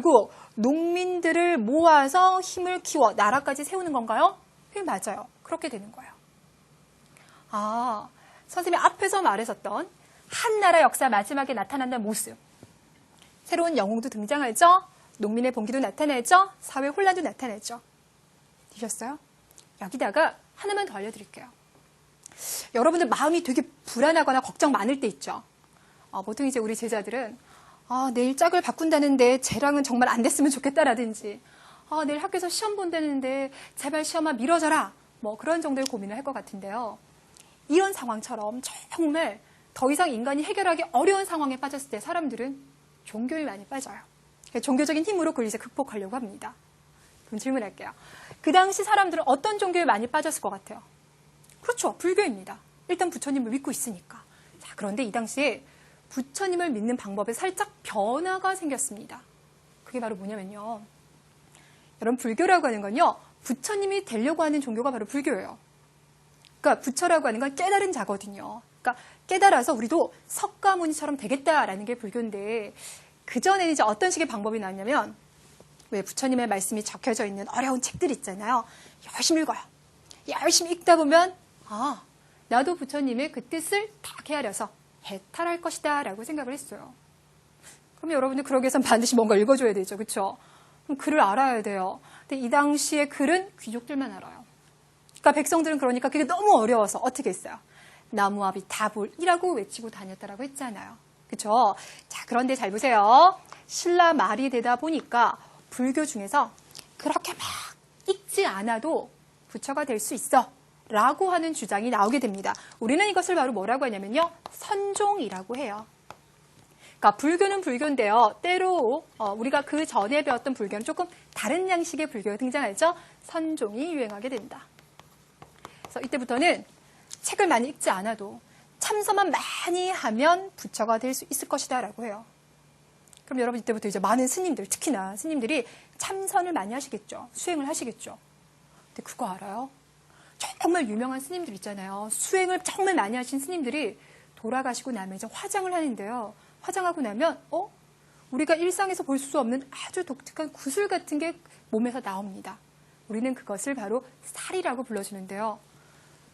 결국 농민들을 모아서 힘을 키워 나라까지 세우는 건가요? 네, 맞아요. 그렇게 되는 거예요. 아, 선생님이 앞에서 말했었던 한나라 역사 마지막에 나타난다는 모습. 새로운 영웅도 등장하죠. 농민의 봉기도 나타나죠. 사회 혼란도 나타나죠. 되셨어요? 여기다가 하나만 더 알려드릴게요. 여러분들 마음이 되게 불안하거나 걱정 많을 때 있죠. 보통 이제 우리 제자들은 내일 짝을 바꾼다는데 쟤랑은 정말 안 됐으면 좋겠다라든지 내일 학교에서 시험 본다는데 제발 시험아 미뤄져라. 뭐 그런 정도의 고민을 할 것 같은데요. 이런 상황처럼 정말 더 이상 인간이 해결하기 어려운 상황에 빠졌을 때 사람들은 종교에 많이 빠져요. 종교적인 힘으로 그걸 이제 극복하려고 합니다. 그럼 질문할게요. 그 당시 사람들은 어떤 종교에 많이 빠졌을 것 같아요? 그렇죠. 불교입니다. 일단 부처님을 믿고 있으니까. 자, 그런데 이 당시에 부처님을 믿는 방법에 살짝 변화가 생겼습니다. 그게 바로 뭐냐면요. 여러분, 불교라고 하는 건요. 부처님이 되려고 하는 종교가 바로 불교예요. 그러니까 부처라고 하는 건 깨달은 자거든요. 그러니까 깨달아서 우리도 석가모니처럼 되겠다라는 게 불교인데 그전에는 이제 어떤 식의 방법이 나왔냐면 왜 부처님의 말씀이 적혀져 있는 어려운 책들 있잖아요. 열심히 읽어요. 열심히 읽다 보면 나도 부처님의 그 뜻을 딱 헤아려서 해탈할 것이다 라고 생각을 했어요. 그럼 여러분들 그러기 위해선 반드시 뭔가 읽어줘야 되죠. 그렇죠? 그럼 글을 알아야 돼요. 근데 이 당시의 글은 귀족들만 알아요. 그러니까 백성들은 그러니까 그게 너무 어려워서 어떻게 했어요? 나무아비 다불이라고 외치고 다녔다라고 했잖아요. 그렇죠? 자, 그런데 잘 보세요. 신라 말이 되다 보니까 불교 중에서 그렇게 막 읽지 않아도 부처가 될 수 있어 라고 하는 주장이 나오게 됩니다. 우리는 이것을 바로 뭐라고 하냐면요. 선종이라고 해요. 그러니까 불교는 불교인데요. 때로 우리가 그 전에 배웠던 불교는 조금 다른 양식의 불교가 등장하죠. 선종이 유행하게 된다. 그래서 이때부터는 책을 많이 읽지 않아도 참선만 많이 하면 부처가 될 수 있을 것이다 라고 해요. 그럼 여러분 이때부터 이제 많은 스님들, 특히나 스님들이 참선을 많이 하시겠죠. 수행을 하시겠죠. 근데 그거 알아요? 정말 유명한 스님들 있잖아요. 수행을 정말 많이 하신 스님들이 돌아가시고 나면 이제 화장을 하는데요. 화장하고 나면 우리가 일상에서 볼 수 없는 아주 독특한 구슬 같은 게 몸에서 나옵니다. 우리는 그것을 바로 사리라고 불러주는데요.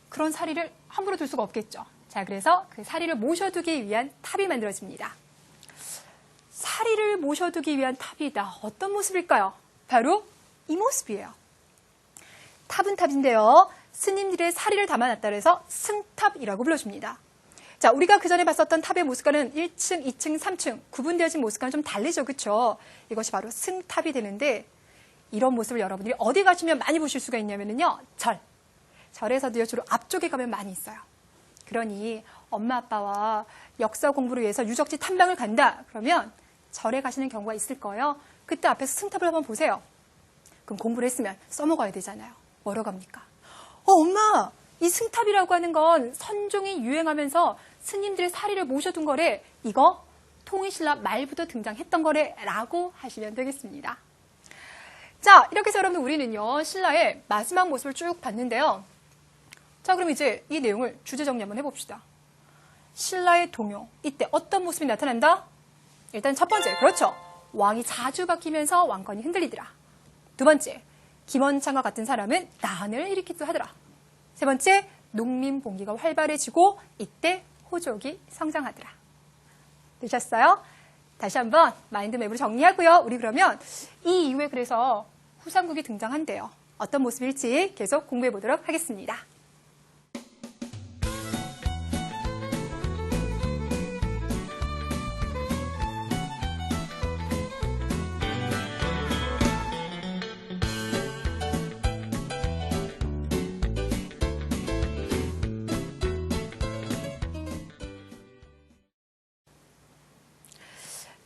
그런 사리를 함부로 둘 수가 없겠죠. 자, 그래서 그 사리를 모셔두기 위한 탑이 만들어집니다. 사리를 모셔두기 위한 탑이다. 어떤 모습일까요? 바로 이 모습이에요. 탑은 탑인데요. 스님들의 사리를 담아놨다 해서 승탑이라고 불러줍니다. 자, 우리가 그 전에 봤었던 탑의 모습과는 1층, 2층, 3층 구분되어진 모습과는 좀 다르죠. 그렇죠? 이것이 바로 승탑이 되는데 이런 모습을 여러분들이 어디 가시면 많이 보실 수가 있냐면요. 절에서도요. 주로 앞쪽에 가면 많이 있어요. 그러니 엄마 아빠와 역사 공부를 위해서 유적지 탐방을 간다. 그러면 절에 가시는 경우가 있을 거예요. 그때 앞에서 승탑을 한번 보세요. 그럼 공부를 했으면 써먹어야 되잖아요. 뭐로 갑니까? 엄마! 이 승탑이라고 하는 건 선종이 유행하면서 스님들의 사리를 모셔둔 거래. 이거 통일신라 말부터 등장했던 거래. 라고 하시면 되겠습니다. 자, 이렇게 해서 여러분들 우리는요. 신라의 마지막 모습을 쭉 봤는데요. 자, 그럼 이제 이 내용을 주제 정리 한번 해봅시다. 신라의 동요. 이때 어떤 모습이 나타난다? 일단 첫 번째, 그렇죠. 왕이 자주 바뀌면서 왕권이 흔들리더라. 두 번째, 김원창과 같은 사람은 난을 일으키기도 하더라. 세 번째, 농민 봉기가 활발해지고 이때 호족이 성장하더라. 되셨어요? 다시 한번 마인드맵으로 정리하고요. 우리 그러면 이 이후에 그래서 후삼국이 등장한대요. 어떤 모습일지 계속 공부해 보도록 하겠습니다.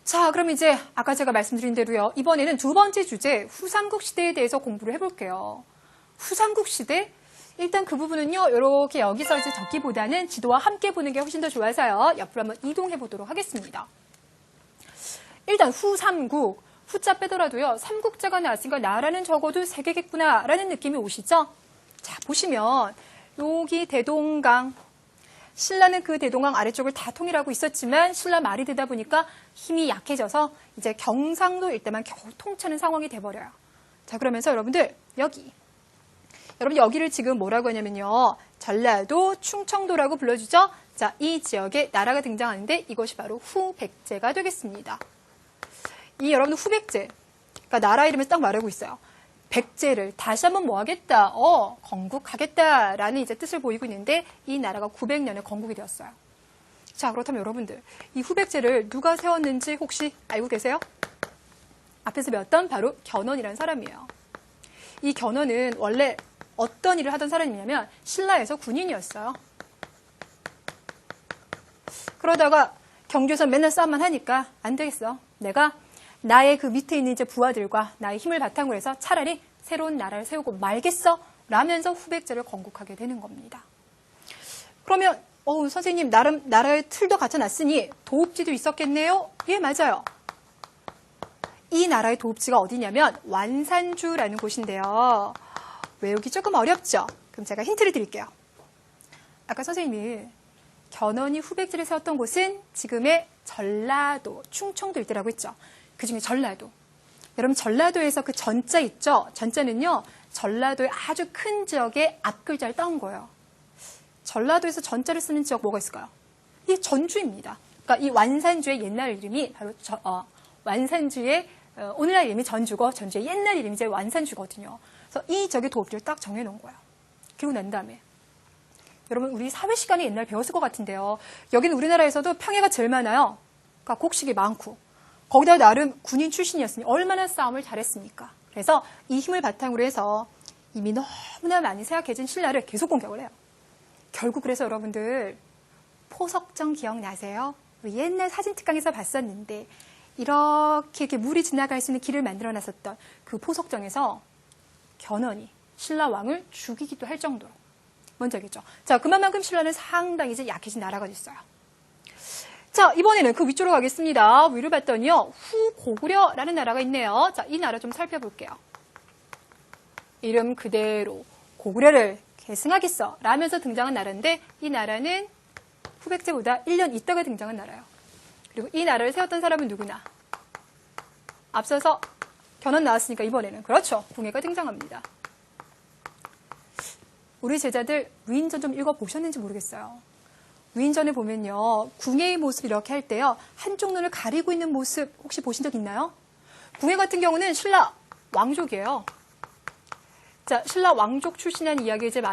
자, 그럼 이제 아까 제가 말씀드린 대로요. 이번에는 두 번째 주제 후삼국 시대에 대해서 공부를 해볼게요. 후삼국 시대? 일단 그 부분은요. 이렇게 여기서 이제 적기보다는 지도와 함께 보는 게 훨씬 더 좋아서요. 옆으로 한번 이동해 보도록 하겠습니다. 일단 후삼국, 후자 빼더라도요. 삼국자가 나왔으니까 나라는 적어도 세 개겠구나 라는 느낌이 오시죠? 자, 보시면 여기 대동강, 신라는 그 대동강 아래쪽을 다 통일하고 있었지만 신라 말이 되다 보니까 힘이 약해져서 이제 경상도 일대만 겨우 통치하는 상황이 돼버려요. 자, 그러면서 여러분들 여기를 지금 뭐라고 하냐면요. 전라도, 충청도라고 불러주죠. 자, 이 지역에 나라가 등장하는데 이것이 바로 후백제가 되겠습니다. 이 여러분 후백제, 그러니까 나라 이름에서 딱 말하고 있어요. 백제를 다시 한번 뭐 하겠다, 건국하겠다라는 이제 뜻을 보이고 있는데 이 나라가 900년에 건국이 되었어요. 자, 그렇다면 여러분들 이 후백제를 누가 세웠는지 혹시 알고 계세요? 앞에서 배웠던 바로 견훤이라는 사람이에요. 이 견훤은 원래 어떤 일을 하던 사람이냐면 신라에서 군인이었어요. 그러다가 경주에서 맨날 싸움만 하니까 안 되겠어. 내가 나의 그 밑에 있는 이제 부하들과 나의 힘을 바탕으로 해서 차라리 새로운 나라를 세우고 말겠어 라면서 후백제를 건국하게 되는 겁니다. 그러면 선생님 나름 나라의 틀도 갖춰놨으니 도읍지도 있었겠네요? 예, 맞아요. 이 나라의 도읍지가 어디냐면 완산주라는 곳인데요. 외우기 조금 어렵죠? 그럼 제가 힌트를 드릴게요. 아까 선생님이 견훤이 후백제를 세웠던 곳은 지금의 전라도, 충청도 일대라고 했죠. 그 중에 전라도. 여러분 전라도에서 그 전자 있죠? 전자는요. 전라도의 아주 큰 지역의 앞글자를 따온 거예요. 전라도에서 전자를 쓰는 지역 뭐가 있을까요? 이게 전주입니다. 그러니까 이 완산주의 옛날 이름이 바로 완산주의 오늘날 이름이 전주고 전주의 옛날 이름이 이제 완산주거든요. 그래서 이 지역의 도읍지를 딱 정해놓은 거예요. 그리고 난 다음에 여러분 우리 사회 시간에 옛날 배웠을 것 같은데요. 여기는 우리나라에서도 평야가 제일 많아요. 그러니까 곡식이 많고 거기다 나름 군인 출신이었으니 얼마나 싸움을 잘했습니까? 그래서 이 힘을 바탕으로 해서 이미 너무나 많이 쇠약해진 신라를 계속 공격을 해요. 결국 그래서 여러분들 포석정 기억나세요? 우리 옛날 사진 특강에서 봤었는데 이렇게 물이 지나갈 수 있는 길을 만들어 놨었던 그 포석정에서 견훤이 신라 왕을 죽이기도 할 정도로 뭔지 알겠죠? 자, 그만큼 신라는 상당히 이제 약해진 나라가 됐어요. 자, 이번에는 그 위쪽으로 가겠습니다. 위를 봤더니요. 후고구려라는 나라가 있네요. 자, 이 나라 좀 살펴볼게요. 이름 그대로 고구려를 계승하겠어 라면서 등장한 나라인데 이 나라는 후백제보다 1년 있다가 등장한 나라예요. 그리고 이 나라를 세웠던 사람은 누구나? 앞서서 견훤 나왔으니까 이번에는 그렇죠. 궁예가 등장합니다. 우리 제자들 위인전 좀 읽어보셨는지 모르겠어요. 위인전에 보면요. 궁예의 모습 이렇게 할 때요. 한쪽 눈을 가리고 있는 모습 혹시 보신 적 있나요? 궁예 같은 경우는 신라 왕족이에요. 자, 신라 왕족 출신이라는 이야기 이제 많이